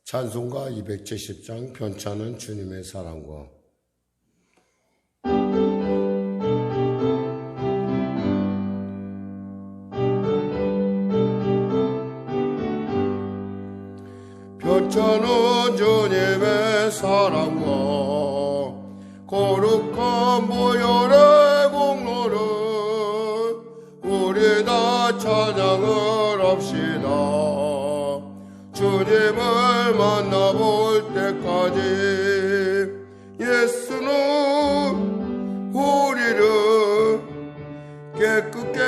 찬송가 270장 편찬은 주님의 사랑과 편찬은 주님의 사랑과 거룩한 보혈의 공로를 우리 다 찬양을 합시다. 주님을 만나볼 때까지 예수는 우리를 깨끗게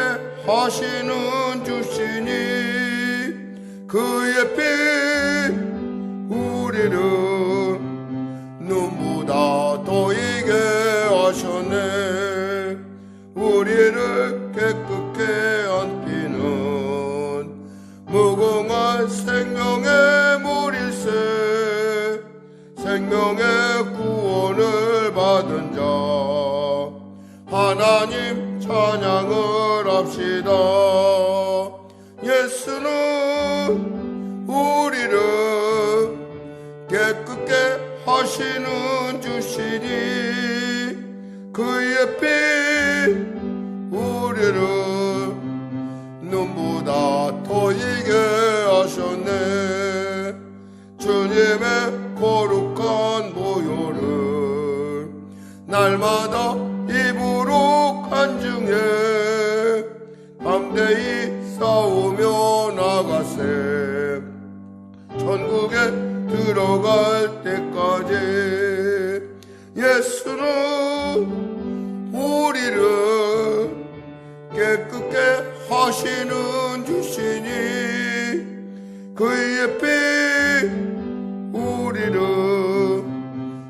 하시는 주시니 그의 피 우리를 눈보다 더이게 하셨네. 우리를 깨끗게 한 피는 무궁한 생명의 물일세. 생명의 구원을 받은 자 하나님 찬양을 합시다. 예수는 우리를 깨끗게 하시는 주시니 그의 피 우리를 눈보다 더이게 하셨네. 주님의 거룩한 보혈을 날마다 입으로 간증해 담대히 싸우며 나가세. 천국에 들어갈 때까지 예수는 우리를 깨끗게 하시는 주시니 그의 피 우리를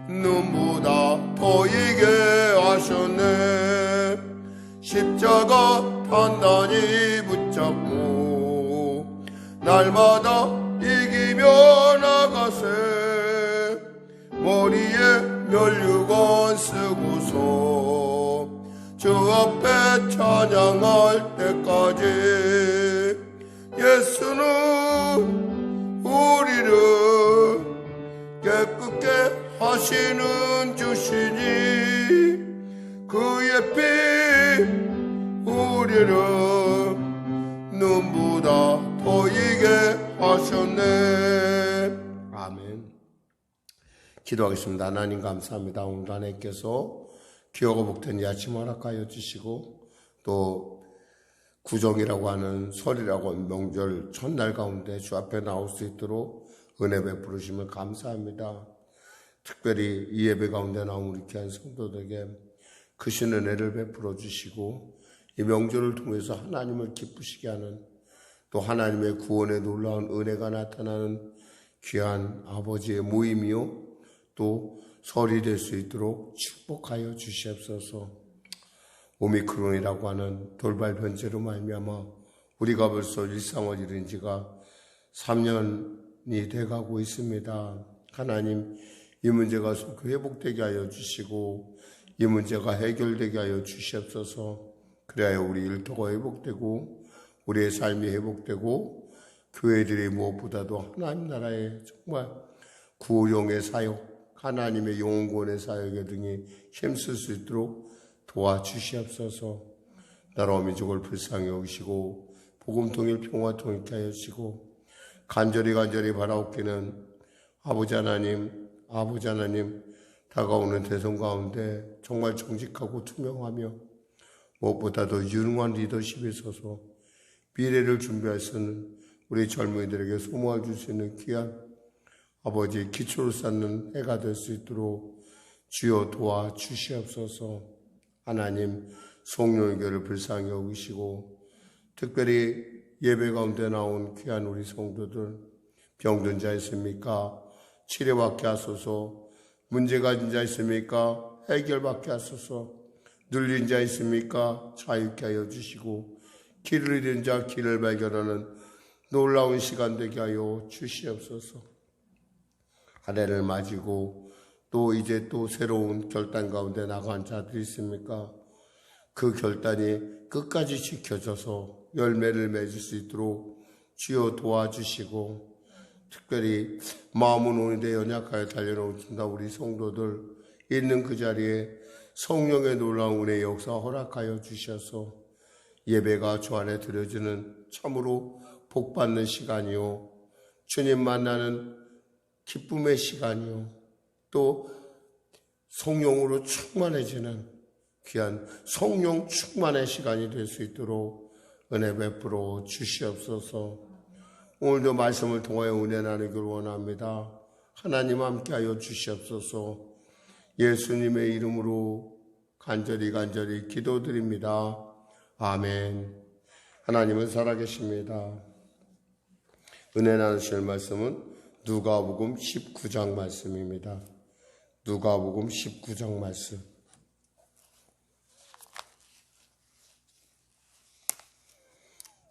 눈보다 더이게 하셨네. 십자가 단단히 붙잡고 날마다 이기며 나가세. 머리에 면류관 쓰고서 주 앞에 찬양할 때까지 예수는 우리를 깨끗게 하시는 주시니 그의 피 우리를 눈보다 더이게 하셨네. 아멘. 기도하겠습니다. 하나님 감사합니다. 오늘 하나님께서 귀하고 복된 이 아침 허락하여 주시고 또 구정이라고 하는 설이라고 하는 명절 첫날 가운데 주 앞에 나올 수 있도록 은혜 베풀으심을 감사합니다. 특별히 이 예배 가운데 나온 우리 귀한 성도들에게 크신 은혜를 베풀어 주시고 이 명절을 통해서 하나님을 기쁘시게 하는 또 하나님의 구원에 놀라운 은혜가 나타나는 귀한 아버지의 모임이요 또 설이 될 수 있도록 축복하여 주시옵소서. 오미크론이라고 하는 돌발 변제로 말미암아 우리가 벌써 일상을 잃은 지가 3년이 돼가고 있습니다. 하나님 이 문제가 속히 회복되게 하여 주시고 이 문제가 해결되게 하여 주시옵소서. 그래야 우리 일터가 회복되고 우리의 삶이 회복되고 교회들이 무엇보다도 하나님 나라의 정말 구호용의 사역 하나님의 영혼구원의 사역에 등이 힘쓸 수 있도록 도와주시옵소서. 나라와 민족을 불쌍히 여기시고 복음 통일 평화 통일케 하여 주시고 간절히 바라옵기는 아버지 하나님 다가오는 대선 가운데 정말 정직하고 투명하며 무엇보다도 유능한 리더십에 서서 미래를 준비할 수 있는 우리 젊은이들에게 소망을 줄 수 있는 귀한 아버지의 기초를 쌓는 해가 될 수 있도록 주여 도와주시옵소서. 하나님 성령교회를 불쌍히 여기시고 특별히 예배 가운데 나온 귀한 우리 성도들 병든 자 있습니까? 치료받게 하소서. 문제가 있는 자 있습니까? 해결받게 하소서. 눌린 자 있습니까? 자유케 하여 주시고 길을 잃은 자 길을 발견하는 놀라운 시간 되게 하여 주시옵소서. 한 해를 맞이고 또 이제 또 새로운 결단 가운데 나간 자들이 있습니까? 그 결단이 끝까지 지켜져서 열매를 맺을 수 있도록 주여 도와주시고 특별히 마음은 오는데 연약하여 달려놓습니다. 우리 성도들 있는 그 자리에 성령의 놀라운 은혜 역사 허락하여 주셔서 예배가 주 안에 드려지는 참으로 복받는 시간이요, 주님 만나는 기쁨의 시간이요, 또 성령으로 충만해지는 귀한 성령 충만의 시간이 될 수 있도록 은혜 베풀어 주시옵소서. 오늘도 말씀을 통하여 은혜 나누기를 원합니다. 하나님 함께하여 주시옵소서. 예수님의 이름으로 간절히 기도드립니다. 아멘. 하나님은 살아계십니다. 은혜 나누실 말씀은 누가복음 19장 말씀입니다. 누가복음 19장 말씀.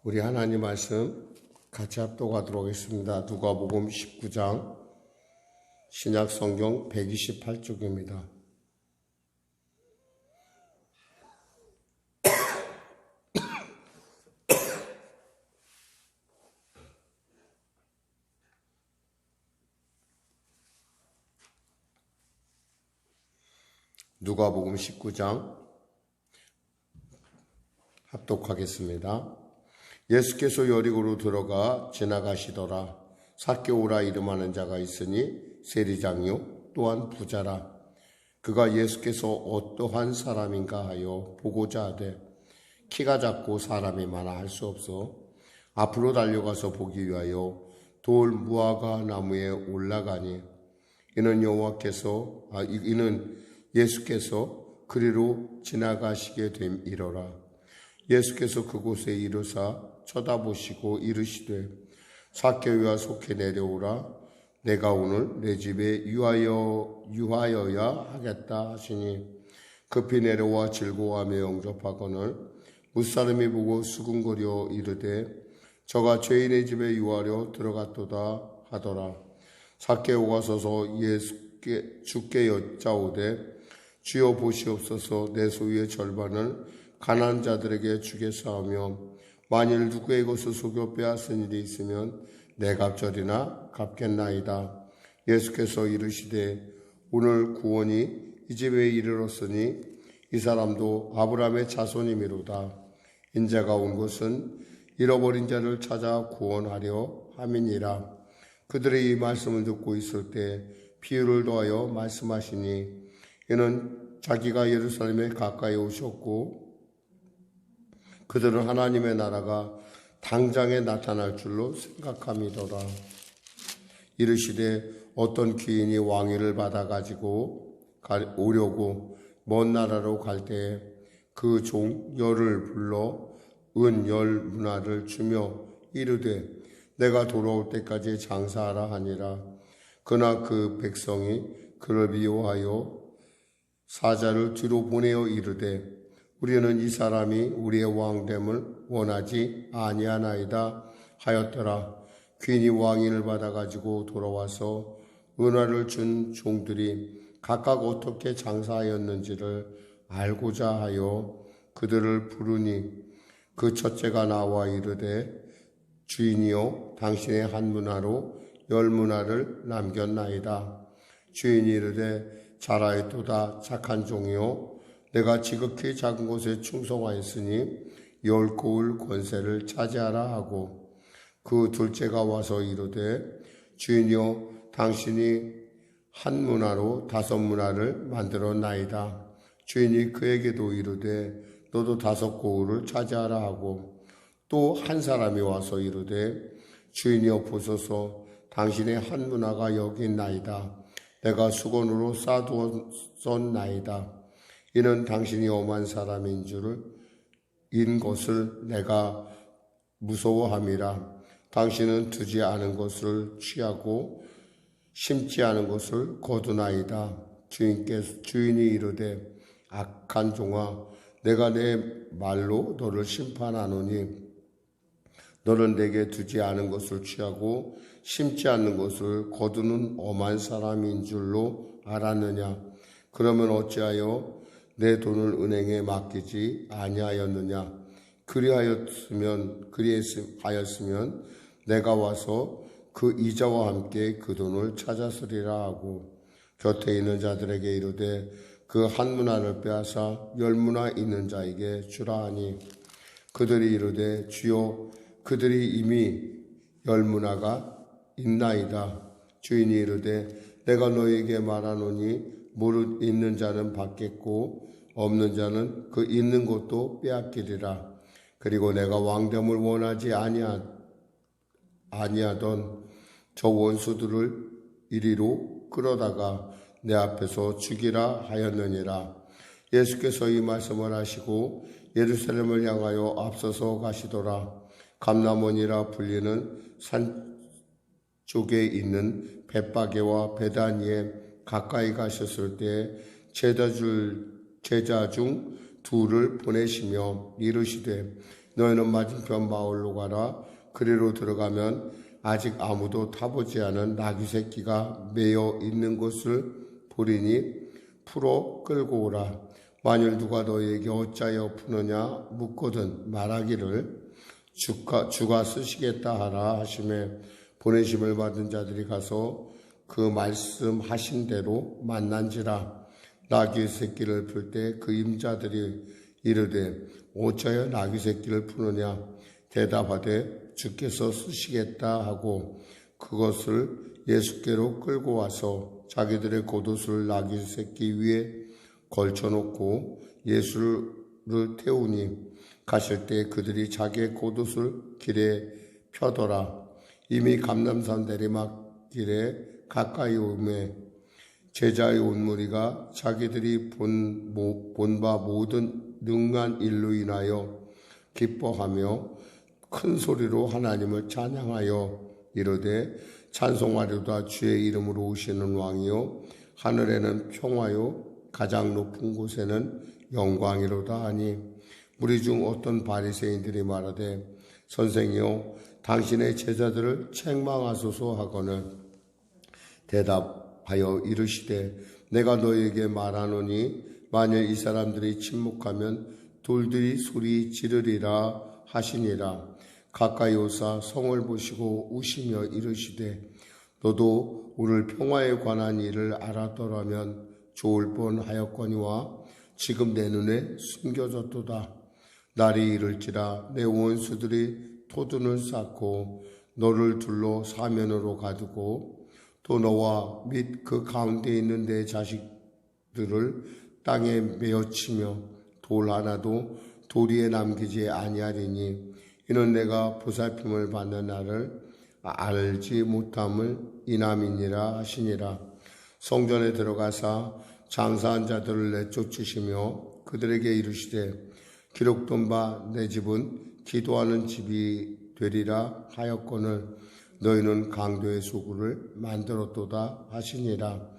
우리 하나님 말씀 같이 합독하도록 하겠습니다. 누가복음 19장 신약성경 128쪽입니다. 누가복음 19장 합독하겠습니다. 예수께서 여리고로 들어가 지나가시더라. 삭개오라 이름하는 자가 있으니 세리장이요 또한 부자라. 그가 예수께서 어떠한 사람인가 하여 보고자 하되 키가 작고 사람이 많아 할 수 없어 앞으로 달려가서 보기 위하여 돌 무화과 나무에 올라가니 이는 예수께서 그리로 지나가시게 됨이러라. 예수께서 그곳에 이르사 쳐다보시고 이르시되 삭개오야 속히 내려오라. 내가 오늘 내 집에 유하여야 하겠다 하시니 급히 내려와 즐거워하며 영접하거늘 무사람이 보고 수군거려 이르되 저가 죄인의 집에 유하려 들어갔도다 하더라. 삭개오가 서서 주께 여짜오되 주여 보시옵소서. 내 소유의 절반을 가난한 자들에게 주겠사오며 만일 누구의 것을 속여 빼앗은 일이 있으면 내 갑절이나 갚겠나이다. 예수께서 이르시되 오늘 구원이 이 집에 이르렀으니 이 사람도 아브라함의 자손이미로다. 인자가 온 것은 잃어버린 자를 찾아 구원하려 함이니라. 그들이 이 말씀을 듣고 있을 때 비유를 더하여 말씀하시니 이는 자기가 예루살렘에 가까이 오셨고 그들은 하나님의 나라가 당장에 나타날 줄로 생각함이더라. 이르시되 어떤 귀인이 왕위를 받아가지고 오려고 먼 나라로 갈 때에 그 종 열을 불러 은 10문화를 주며 이르되 내가 돌아올 때까지 장사하라 하니라. 그러나 그 백성이 그를 미워하여 사자를 뒤로 보내어 이르되 우리는 이 사람이 우리의 왕됨을 원하지 아니하나이다 하였더라. 귀인이 왕위를 받아가지고 돌아와서 은화를 준 종들이 각각 어떻게 장사하였는지를 알고자 하여 그들을 부르니 그 첫째가 나와 이르되 주인이여 당신의 한 문화로 10문화를 남겼나이다. 주인이 이르되 잘하였도다 착한 종이요 내가 지극히 작은 곳에 충성하였으니 10고을 권세를 차지하라 하고 그 둘째가 와서 이르되 주인이여 당신이 한 문화로 5문화를 만들었나이다. 주인이 그에게도 이르되 너도 5고을을 차지하라 하고 또 한 사람이 와서 이르되 주인이여 보소서 당신의 한 문화가 여기 있나이다. 내가 수건으로 싸두었나이다. 이는 당신이 엄한 사람인 것을 내가 무서워함이라. 당신은 두지 않은 것을 취하고 심지 않은 것을 거두나이다. 주인이 이르되 악한 종아 내가 내 말로 너를 심판하노니 너는 내게 두지 않은 것을 취하고 심지 않는 것을 거두는 엄한 사람인 줄로 알았느냐. 그러면 어찌하여 내 돈을 은행에 맡기지 아니하였느냐. 그리하였으면 내가 와서 그 이자와 함께 그 돈을 찾았으리라 하고 곁에 있는 자들에게 이르되 그 한 문화를 빼앗아 10문화 있는 자에게 주라 하니 그들이 이르되 주여 그들이 이미 10문화가 있나이다. 주인이 이르되 내가 너에게 말하노니 무릇 있는 자는 받겠고 없는 자는 그 있는 것도 빼앗기리라. 그리고 내가 왕됨을 원하지 아니하던 저 원수들을 이리로 끌어다가 내 앞에서 죽이라 하였느니라. 예수께서 이 말씀을 하시고 예루살렘을 향하여 앞서서 가시더라. 감람원이라 불리는 산 쪽에 있는 벳바게와 베다니에 가까이 가셨을 때 제자 중 둘을 보내시며 이르시되 너희는 맞은편 마을로 가라. 그리로 들어가면 아직 아무도 타보지 않은 나귀 새끼가 매여 있는 것을 보리니 풀어 끌고 오라. 만일 누가 너희에게 어찌하여 푸느냐 묻거든 말하기를 주가 쓰시겠다 하라 하시매 보내심을 받은 자들이 가서 그 말씀하신 대로 만난지라. 나귀 새끼를 풀 때 그 임자들이 이르되 어찌하여 나귀 새끼를 푸느냐 대답하되 주께서 쓰시겠다 하고 그것을 예수께로 끌고 와서 자기들의 겉옷을 나귀 새끼 위에 걸쳐놓고 예수를 태우니 가실 때 그들이 자기의 겉옷을 길에 펴더라. 이미 감람산 내리막길에 가까이 오매 제자의 온 무리가 자기들이 본 바 모든 능한 일로 인하여 기뻐하며 큰 소리로 하나님을 찬양하여 이르되 찬송하리로다. 주의 이름으로 오시는 왕이요 하늘에는 평화요 가장 높은 곳에는 영광이로다 하니 무리 중 어떤 바리새인들이 말하되 선생이요 당신의 제자들을 책망하소서 하거늘 대답하여 이르시되 내가 너에게 말하노니 만일 이 사람들이 침묵하면 돌들이 소리 지르리라 하시니라. 가까이 오사 성을 보시고 우시며 이르시되 너도 오늘 평화에 관한 일을 알았더라면 좋을 뻔하였거니와 지금 내 눈에 숨겨졌도다. 날이 이를지라 내 원수들이 토둔을 쌓고 너를 둘러 사면으로 가두고 또 너와 및 그 가운데 있는 내 자식들을 땅에 메어치며 돌 하나도 도리에 남기지 아니하리니 이는 내가 보살핌을 받는 날을 알지 못함을 인함이니라 하시니라. 성전에 들어가사 장사한 자들을 내쫓으시며 그들에게 이르시되 기록된 바 내 집은 기도하는 집이 되리라 하였거늘 너희는 강도의 소굴을 만들었도다 하시니라.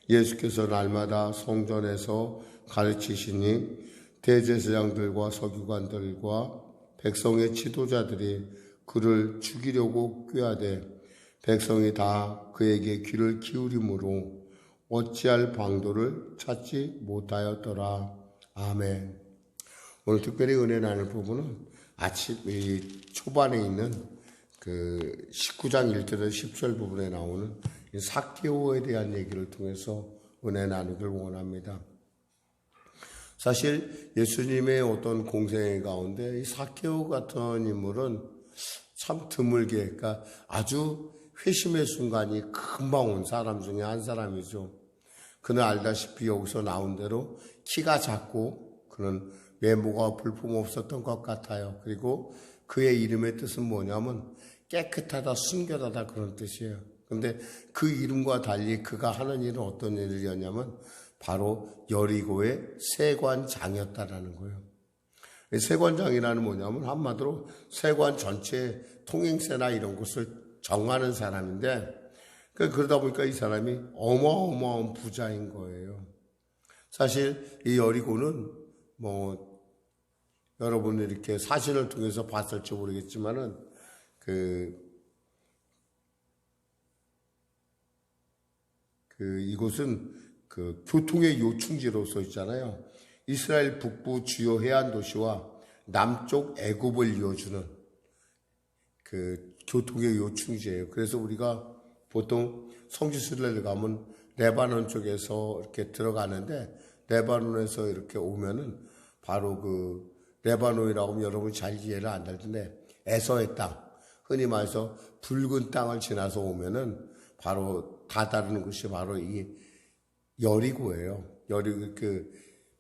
예수께서 날마다 성전에서 가르치시니 대제사장들과 서기관들과 백성의 지도자들이 그를 죽이려고 꾀하되 백성이 다 그에게 귀를 기울이므로 어찌할 방도를 찾지 못하였더라. 아멘. 오늘 특별히 은혜 나눌 부분은 아침 초반에 있는 그 19장 1절에서 10절 부분에 나오는 삭개오에 대한 얘기를 통해서 은혜 나누길 원합니다. 사실 예수님의 어떤 공생 가운데 이 삭개오 같은 인물은 참 드물게, 그러니까 아주 회심의 순간이 금방 온 사람 중에 한 사람이죠. 그는 알다시피 여기서 나온 대로 키가 작고 그는 외모가 볼품없었던 것 같아요. 그리고 그의 이름의 뜻은 뭐냐면 깨끗하다, 순결하다 그런 뜻이에요. 그런데 그 이름과 달리 그가 하는 일은 어떤 일이었냐면 바로 여리고의 세관장이었다라는 거예요. 세관장이라는 뭐냐면 한마디로 세관 전체 통행세나 이런 것을 정하는 사람인데 그러다 보니까 이 사람이 어마어마한 부자인 거예요. 사실 이 여리고는 여러분이 이렇게 사진을 통해서 봤을지 모르겠지만은 이곳은 교통의 요충지로서 있잖아요. 이스라엘 북부 주요 해안 도시와 남쪽 애굽을 이어주는 교통의 요충지예요. 그래서 우리가 보통 성지순례를 가면 레바논 쪽에서 이렇게 들어가는데, 레바논에서 이렇게 오면은 바로 그 레바논이라고 하면 여러분 잘 이해를 안 할 텐데, 에서의 땅, 흔히 말해서 붉은 땅을 지나서 오면은 바로 다다르는 곳이 바로 이 여리고예요. 여리고 그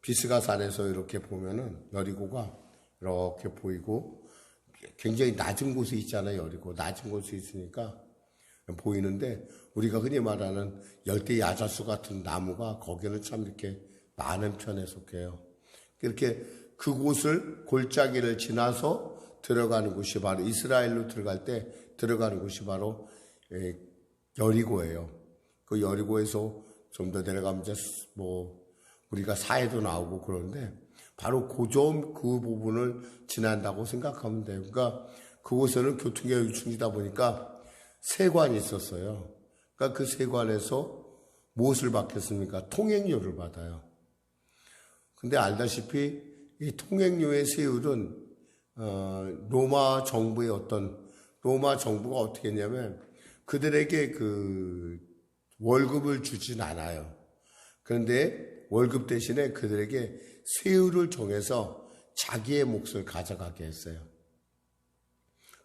비스가산에서 이렇게 보면은 여리고가 이렇게 보이고, 굉장히 낮은 곳에 있잖아요. 여리고 낮은 곳에 있으니까 보이는데, 우리가 흔히 말하는 열대 야자수 같은 나무가 거기는 참 이렇게 많은 편에 속해요. 이렇게 그곳을 골짜기를 지나서 들어가는 곳이 바로 이스라엘로 들어갈 때 들어가는 곳이 바로 여리고예요. 그 여리고에서 좀 더 내려가면 이제 뭐 우리가 사해도 나오고 그러는데, 바로 그 부분을 지난다고 생각하면 돼요. 그러니까 그곳에는 교통의 요충지다 보니까 세관이 있었어요. 그러니까 그 세관에서 무엇을 받겠습니까? 통행료를 받아요. 근데 알다시피 이 통행료의 세율은 로마 정부가 어떻게 했냐면 그들에게 그 월급을 주진 않아요. 그런데 월급 대신에 그들에게 세율을 정해서 자기의 몫을 가져가게 했어요.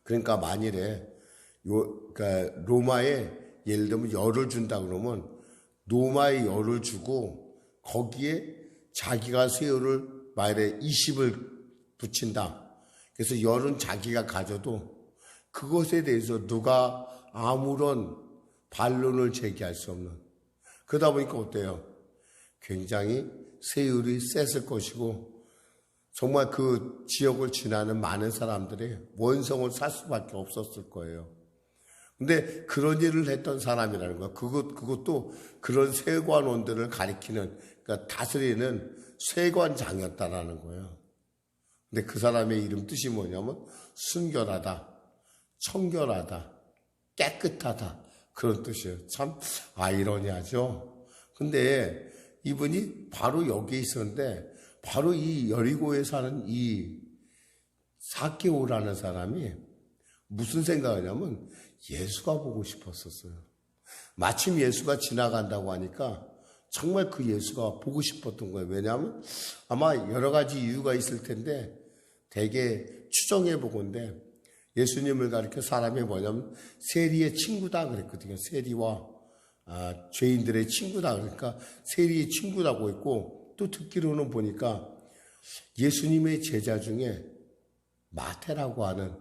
그러니까 만일에 그러니까 로마에 예를 들면 열을 준다 그러면 로마에 열을 주고 거기에 자기가 세율을 만일에 20을 붙인다. 그래서 열은 자기가 가져도 그것에 대해서 누가 아무런 반론을 제기할 수 없는. 그러다 보니까 어때요? 굉장히 세율이 셌을 것이고 정말 그 지역을 지나는 많은 사람들이 원성을 살 수밖에 없었을 거예요. 근데 그런 일을 했던 사람이라는 거야. 그것도 그런 세관원들을 가리키는, 그러니까 다스리는 세관장이었다라는 거예요. 근데 그 사람의 이름 뜻이 뭐냐면 순결하다, 청결하다, 깨끗하다, 그런 뜻이에요. 참 아이러니하죠. 근데 이분이 바로 여기에 있었는데, 바로 이 여리고에 사는 이 사케오라는 사람이 무슨 생각하냐면 예수가 보고 싶었었어요. 마침 예수가 지나간다고 하니까 정말 그 예수가 보고 싶었던 거예요. 왜냐하면 아마 여러 가지 이유가 있을 텐데 되게 추정해 보건데, 예수님을 가리켜 사람이 뭐냐면 세리의 친구다 그랬거든요. 세리와 죄인들의 친구다. 그러니까 세리의 친구라고 했고, 또 듣기로는 보니까 예수님의 제자 중에 마태라고 하는,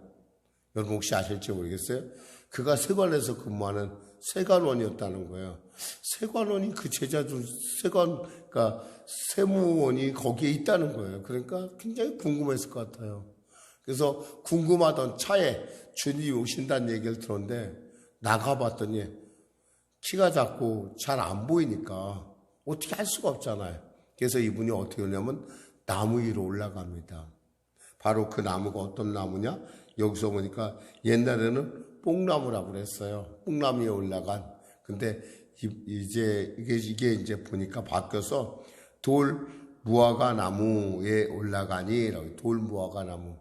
여러분 혹시 아실지 모르겠어요? 그가 세관에서 근무하는 세관원이었다는 거예요. 세관원이 그 제자 중 그러니까 세무원이 거기에 있다는 거예요. 그러니까 굉장히 궁금했을 것 같아요. 그래서 궁금하던 차에 주님이 오신다는 얘기를 들었는데 나가봤더니 키가 작고 잘 안 보이니까 어떻게 할 수가 없잖아요. 그래서 이분이 어떻게 하냐면 나무 위로 올라갑니다. 바로 그 나무가 어떤 나무냐? 여기서 보니까 옛날에는 뽕나무라고 그랬어요. 뽕나무 위에 올라간. 근데 이게 이제 보니까 바뀌어서 돌 무화과 나무에 올라가니, 돌 무화과 나무.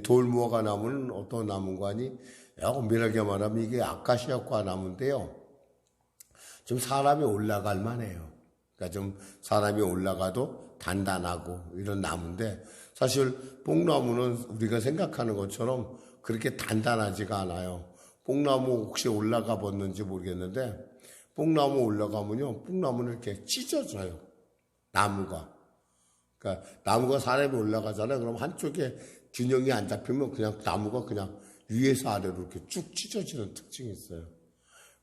돌 무화과 나무는 어떤 나무인가 하니, 엄밀하게 말하면 이게 아카시아과 나무인데요. 좀 사람이 올라갈 만해요. 그러니까 좀 사람이 올라가도 단단하고 이런 나무인데, 사실 뽕나무는 우리가 생각하는 것처럼 그렇게 단단하지가 않아요. 뽕나무 혹시 올라가 봤는지 모르겠는데, 뽕나무 올라가면요, 뽕나무는 이렇게 찢어져요. 나무가. 그러니까 나무가 사람이 올라가잖아요. 그럼 한쪽에 균형이 안 잡히면 그냥 나무가 그냥 위에서 아래로 이렇게 쭉 찢어지는 특징이 있어요.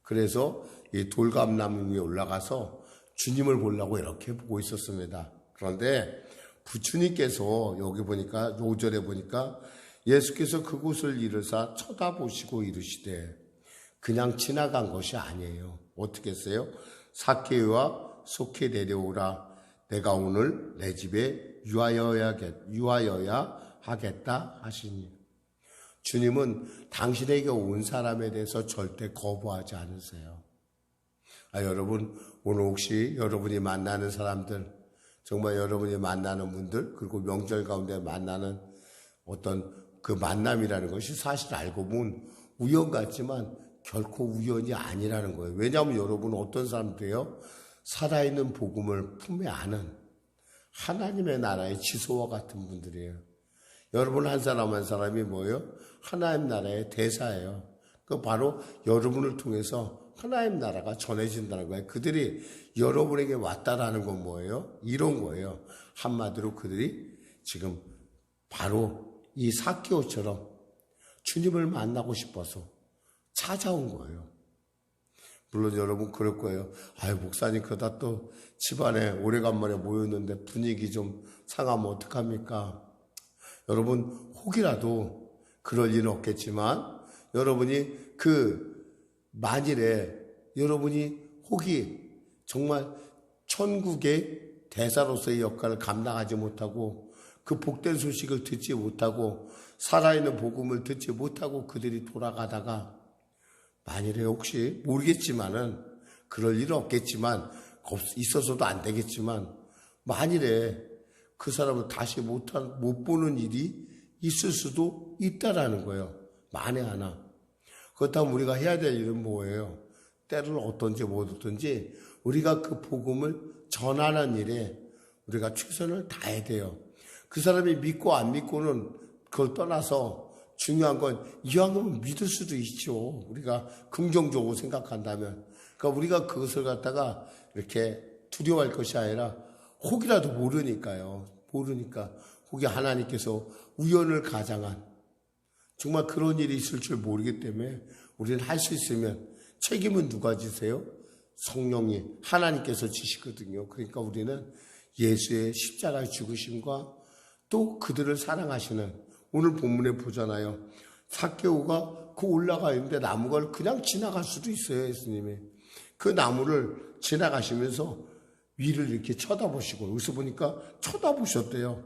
그래서 이 돌감나무 위에 올라가서 주님을 보려고 이렇게 보고 있었습니다. 그런데 부처님께서 여기 보니까 5절에 보니까 예수께서 그곳을 이르사 쳐다보시고 이르시되, 그냥 지나간 것이 아니에요. 어떻게 했어요? 사케오와 속히 내려오라. 내가 오늘 내 집에 유하여야 하겠다 하시니. 주님은 당신에게 온 사람에 대해서 절대 거부하지 않으세요. 여러분, 오늘 혹시 여러분이 만나는 사람들, 정말 여러분이 만나는 분들, 그리고 명절 가운데 만나는 어떤 그 만남이라는 것이 사실 알고 보면 우연 같지만 결코 우연이 아니라는 거예요. 왜냐하면 여러분은 어떤 사람들이에요? 살아있는 복음을 품에 안은 하나님의 나라의 지소와 같은 분들이에요. 여러분 한 사람 한 사람이 뭐예요? 하나님 나라의 대사예요. 그 바로 여러분을 통해서 하나님 나라가 전해진다는 거예요. 그들이 여러분에게 왔다라는 건 뭐예요? 이런 거예요. 한마디로 그들이 지금 바로 이 삭개오처럼 주님을 만나고 싶어서 찾아온 거예요. 물론 여러분 그럴 거예요. 아유, 목사님 그러다 또 집안에 오래간만에 모였는데 분위기 좀 상하면 어떡합니까? 여러분 혹이라도 그럴 일은 없겠지만 여러분이 만일에 여러분이 혹이 정말 천국의 대사로서의 역할을 감당하지 못하고 그 복된 소식을 듣지 못하고 살아있는 복음을 듣지 못하고 그들이 돌아가다가 만일에 혹시 모르겠지만은 그럴 일은 없겠지만 있어서도 안 되겠지만 만일에 그 사람을 다시 못 보는 일이 있을 수도 있다라는 거예요. 만에 하나. 그렇다면 우리가 해야 될 일은 뭐예요? 때를 어떤지 못어떤지 우리가 그 복음을 전하는 일에 우리가 최선을 다해야 돼요. 그 사람이 믿고 안 믿고는 그걸 떠나서 중요한 건 이왕이면 믿을 수도 있죠. 우리가 긍정적으로 생각한다면. 그러니까 우리가 그것을 갖다가 이렇게 두려워할 것이 아니라 혹이라도 모르니까요. 모르니까 혹이 하나님께서 우연을 가장한 정말 그런 일이 있을 줄 모르기 때문에 우리는 할 수 있으면 책임은 누가 지세요? 성령이 하나님께서 지시거든요. 그러니까 우리는 예수의 십자가의 죽으심과 또 그들을 사랑하시는 오늘 본문에 보잖아요. 삭개오가 그 올라가 있는데 나무가 그냥 지나갈 수도 있어요. 예수님이. 그 나무를 지나가시면서 위를 이렇게 쳐다보시고 여기서 보니까 쳐다보셨대요.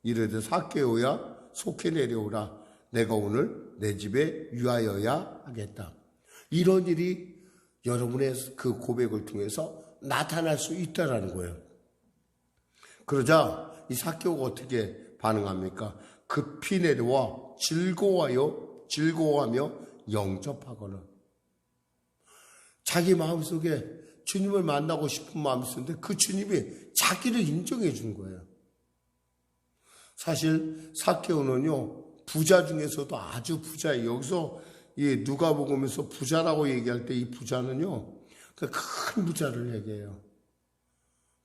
이르되 삭개오야 속히 내려오라. 내가 오늘 내 집에 유하여야 하겠다. 이런 일이 여러분의 그 고백을 통해서 나타날 수 있다라는 거예요. 그러자 이 삭개오가 어떻게 반응합니까? 급히 내려와 즐거워하며 영접하거늘. 자기 마음속에 주님을 만나고 싶은 마음이 있었는데 그 주님이 자기를 인정해 준 거예요. 사실 삭개오는요 부자 중에서도 아주 부자예요. 여기서 이 누가복음에서 부자라고 얘기할 때 이 부자는요 큰 부자를 얘기해요.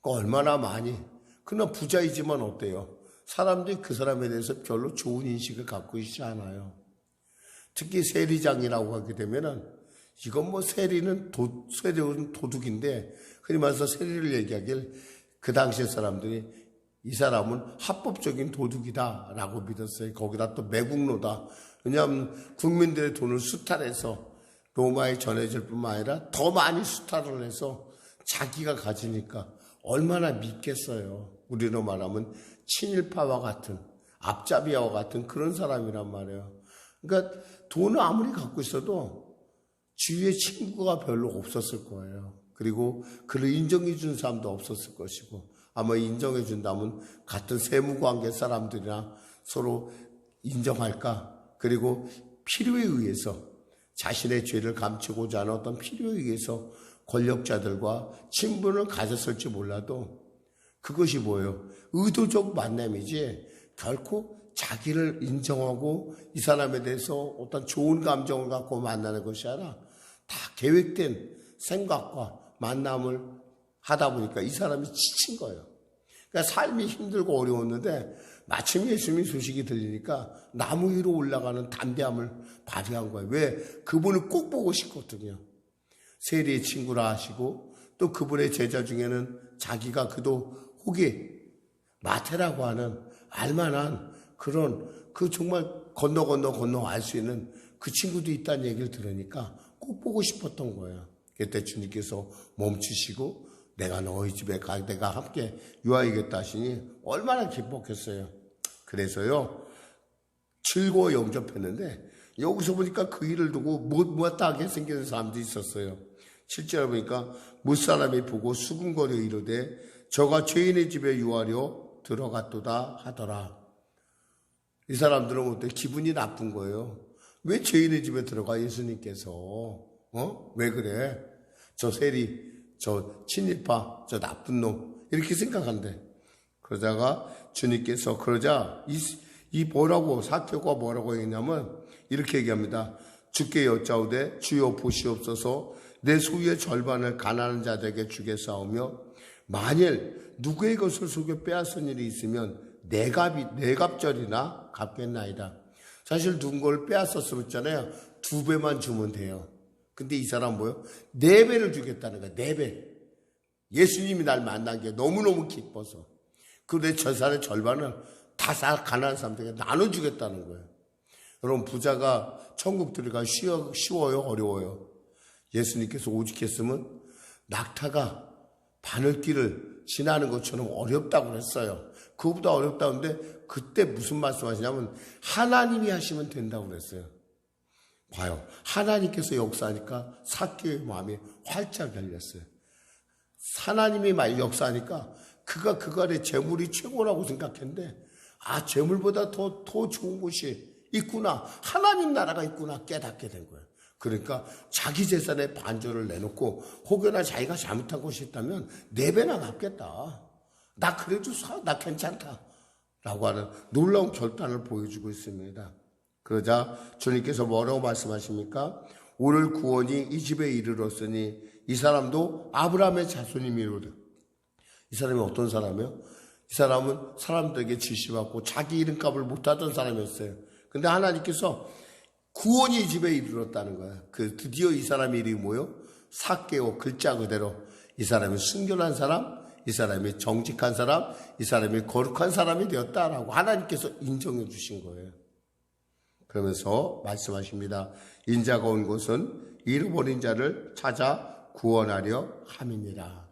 얼마나 많이. 그러나 부자이지만 어때요? 사람들이 그 사람에 대해서 별로 좋은 인식을 갖고 있지 않아요. 특히 세리장이라고 하게 되면은 이건 뭐 세리는 도둑인데 흔히 말해서 세리를 얘기하길 그 당시의 사람들이 이 사람은 합법적인 도둑이다라고 믿었어요. 거기다 또 매국노다. 왜냐하면 국민들의 돈을 수탈해서 로마에 전해질 뿐만 아니라 더 많이 수탈을 해서 자기가 가지니까 얼마나 믿겠어요. 우리로 말하면 친일파와 같은 앞잡이와 같은 그런 사람이란 말이에요. 그러니까 돈을 아무리 갖고 있어도 주위에 친구가 별로 없었을 거예요. 그리고 그를 인정해 준 사람도 없었을 것이고 아마 인정해 준다면 같은 세무관계 사람들이나 서로 인정할까? 그리고 필요에 의해서 자신의 죄를 감추고자 하는 어떤 필요에 의해서 권력자들과 친분을 가졌을지 몰라도 그것이 뭐예요? 의도적 만남이지 결코 자기를 인정하고 이 사람에 대해서 어떤 좋은 감정을 갖고 만나는 것이 아니라 다 계획된 생각과 만남을 하다 보니까 이 사람이 지친 거예요. 그러니까 삶이 힘들고 어려웠는데 마침 예수님의 소식이 들리니까 나무 위로 올라가는 담대함을 발휘한 거예요. 왜? 그분을 꼭 보고 싶거든요. 세리의 친구라 하시고 또 그분의 제자 중에는 자기가 그도 혹이 마태라고 하는 알만한 그런 그 정말 건너 알 수 있는 그 친구도 있다는 얘기를 들으니까 꼭 보고 싶었던 거예요. 그때 주님께서 멈추시고 내가 너희 집에 가 내가 함께 유하이겠다 하시니 얼마나 기뻤겠어요. 그래서요 즐거워 영접했는데 여기서 보니까 그 일을 두고 못하게 생기는 사람도 있었어요. 실제로 보니까 못사람이 보고 수군거려 이르되 저가 죄인의 집에 유하려 들어갔도다 하더라. 이 사람들은 어때? 기분이 나쁜 거예요. 왜 죄인의 집에 들어가 예수님께서? 왜 그래? 저 세리, 저 친일파, 저 나쁜 놈 이렇게 생각한대. 그러다가 주님께서 그러자 이 뭐라고 사개오가 뭐라고 했냐면 이렇게 얘기합니다. 주께 여짜오되 주여 보시옵소서 내 소유의 절반을 가난한 자들에게 주겠사오며 만일 누구의 것을 속여 빼앗은 일이 있으면 네 갑절이나 갚겠나이다. 사실 누군가를 빼앗았으면 있잖아요. 2배만 주면 돼요. 근데 이 사람 뭐요? 4배를 주겠다는 거야. 4배. 예수님이 날 만난 게 너무너무 기뻐서. 그런데 저 사람의 절반을 다 가난한 사람들에게 나눠주겠다는 거예요. 여러분 부자가 천국 들어가기 쉬워요? 어려워요? 예수님께서 오직했으면 낙타가 바늘길을 지나는 것처럼 어렵다고 그랬어요. 그거보다 어렵다는데 그때 무슨 말씀하시냐면 하나님이 하시면 된다고 그랬어요. 봐요. 하나님께서 역사하니까 사개오의 마음이 활짝 열렸어요. 하나님이 역사하니까 그가 그간의 재물이 최고라고 생각했는데 재물보다 더 좋은 곳이 있구나. 하나님 나라가 있구나 깨닫게 된 거예요. 그러니까 자기 재산의 반절을 내놓고 혹여나 자기가 잘못한 것이 있다면 4배나 갚겠다. 나 그래도 나 괜찮다. 라고 하는 놀라운 결단을 보여주고 있습니다. 그러자 주님께서 뭐라고 말씀하십니까? 오늘 구원이 이 집에 이르렀으니 이 사람도 아브라함의 자손이미로다. 이 사람이 어떤 사람이요? 이 사람은 사람들에게 지시받고 자기 이름값을 못하던 사람이었어요. 근데 하나님께서 구원이 이 집에 이르렀다는 거예요. 드디어 이 사람의 이름이 뭐요? 사개오 글자 그대로 이 사람이 순결한 사람, 이 사람이 정직한 사람, 이 사람이 거룩한 사람이 되었다라고 하나님께서 인정해 주신 거예요. 그러면서 말씀하십니다. 인자가 온 곳은 잃어버린 자를 찾아 구원하려 함이니라.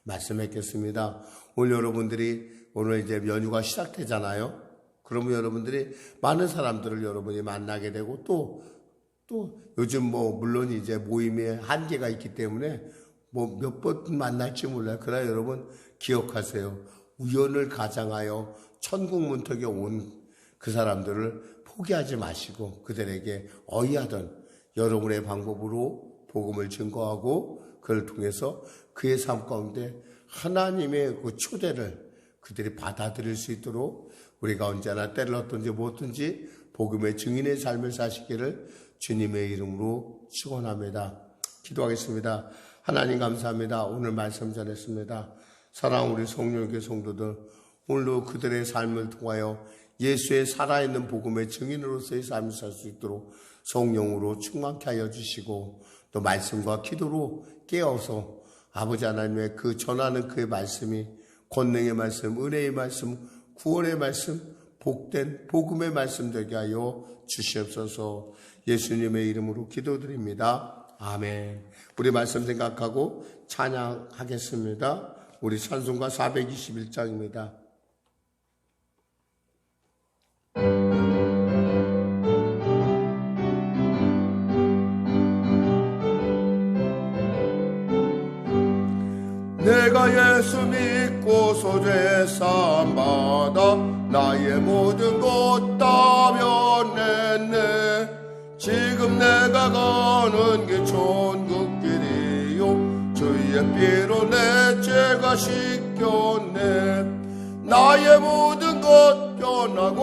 말씀했겠습니다. 오늘 여러분들이 오늘 이제 연휴가 시작되잖아요. 그러면 여러분들이 많은 사람들을 여러분이 만나게 되고 또 요즘 물론 이제 모임에 한계가 있기 때문에 몇 번 만날지 몰라요. 그러나 여러분 기억하세요. 우연을 가장하여 천국 문턱에 온 그 사람들을 포기하지 마시고 그들에게 어이하던 여러분의 방법으로 복음을 증거하고 그를 통해서 그의 삶 가운데 하나님의 그 초대를 그들이 받아들일 수 있도록 우리가 언제나 때를 어떤지 무엇든지 복음의 증인의 삶을 사시기를 주님의 이름으로 축원합니다. 기도하겠습니다. 하나님 감사합니다. 오늘 말씀 전했습니다. 사랑하는 우리 성령교회 성도들, 오늘도 그들의 삶을 통하여 예수의 살아있는 복음의 증인으로서의 삶을 살 수 있도록 성령으로 충만케 하여 주시고 또 말씀과 기도로 깨어서 아버지 하나님의 그 전하는 그의 말씀이 권능의 말씀, 은혜의 말씀, 구원의 말씀, 복된 복음의 말씀 되게 하여 주시옵소서. 예수님의 이름으로 기도드립니다. 아멘. 우리 말씀 생각하고 찬양하겠습니다. 우리 찬송가 421장입니다. 내가 예수 믿고 소죄 사함받아 나의 모든 것 다 변했네. 지금 내가 가는 길 천국길이요 주의 피로 내 죄가 씻겼네. 나의 모든 것 변하고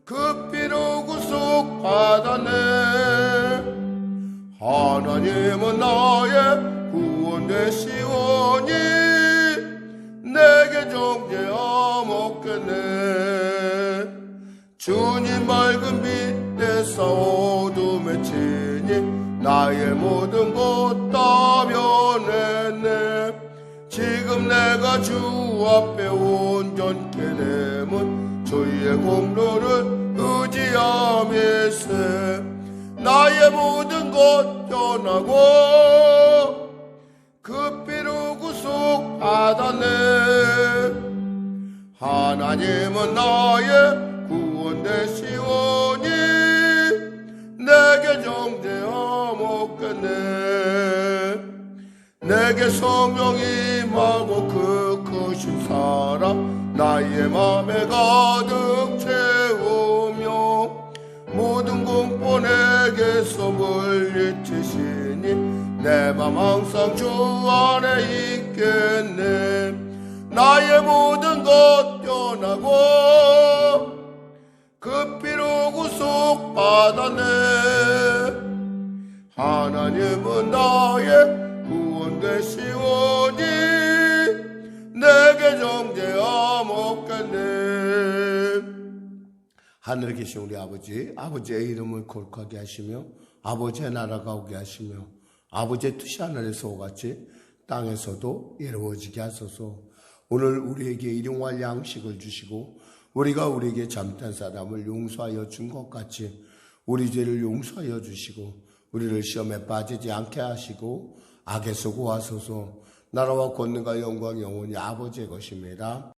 그 피로 구속 받았네. 하나님은 나의 구원 되시오니 내게 정죄함 없겠네. 주님 맑은 빛에서 어둠에 치니 나의 모든 것 다 변했네. 지금 내가 주 앞에 온전케 되면 주의 공로를 의지함일세. 나의 모든 것 변하고 그 피로 구속 받았네. 하나님은 나의 구원 되시오니 내게 정죄함 없겠네. 내게 성령이 임하고 그 크신 사랑 나의 맘에 가득 채우며 내게서 물리치시니 내 맘 항상 주 안에 있겠네. 나의 모든 것 떠나고 그 피로 구속받았네. 하나님은 나의 구원 되시오니 내게 정죄함 없겠네. 하늘에 계신 우리 아버지의 이름을 거룩하게 하시며 아버지의 나라가 오게 하시며 아버지의 뜻이 하늘에서 오같이 땅에서도 이루어지게 하소서. 오늘 우리에게 일용할 양식을 주시고 우리가 우리에게 잘못한 사람을 용서하여 준 것 같이 우리 죄를 용서하여 주시고 우리를 시험에 빠지지 않게 하시고 악에서 구하소서. 나라와 권능과 영광 영원히 아버지의 것입니다.